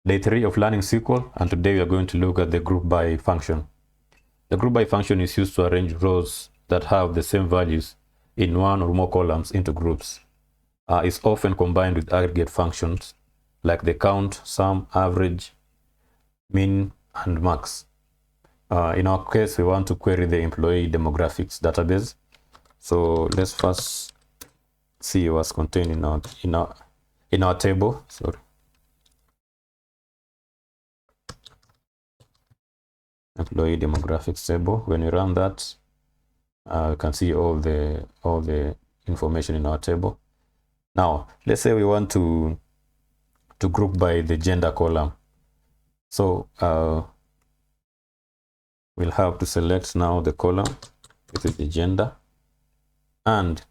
Day 3 of learning SQL, and today we are going to look at the group by function. The group by function is used to arrange rows that have the same values in one or more columns into groups. It's often combined with aggregate functions like the count, sum, average, min, and max. In our case, we want to query the employee demographics database. So let's first see what's contained in our table. Sorry. Employee demographics table. When you run that, you can see all the information in our table. Now, let's say we want to group by the gender column. So we'll have to select now the column. This is the gender, and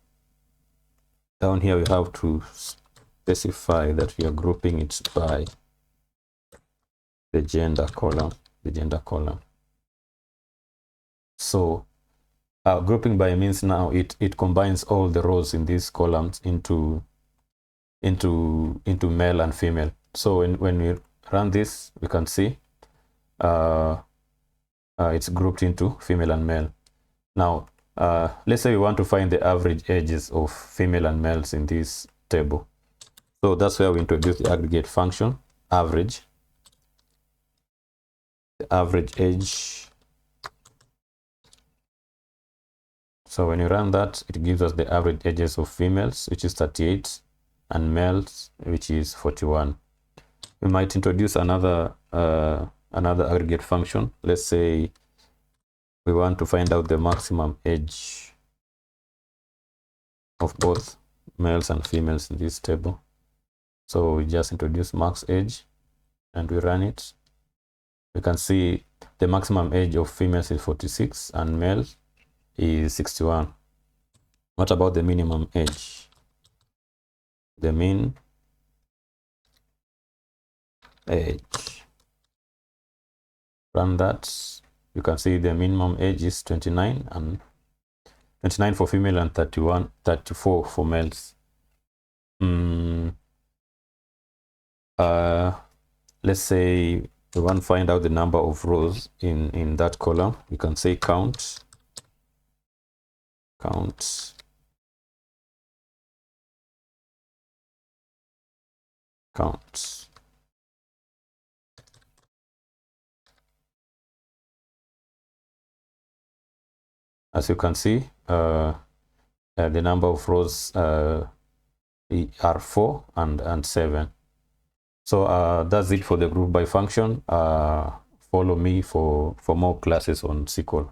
down here we have to specify that we are grouping it by the gender column. So grouping by means now it combines all the rows in these columns into male and female. So when we run this, we can see it's grouped into female and male. Now let's say we want to find the average ages of female and males in this table. So that's where we introduce the aggregate function, average. The average age. So when you run that, it gives us the average ages of females, which is 38, and males, which is 41. We might introduce another aggregate function. Let's say we want to find out the maximum age of both males and females in this table. So we just introduce max age and we run it. We can see the maximum age of females is 46 and males is 61. What about the minimum age? The mean age. Run that. You can see the minimum age is 29 and 29 for female and 34 for males. Let's say we want to find out the number of rows in that column. We can say count. As you can see, the number of rows are 4 and 7. So that's it for the group by function. Follow me for more classes on SQL.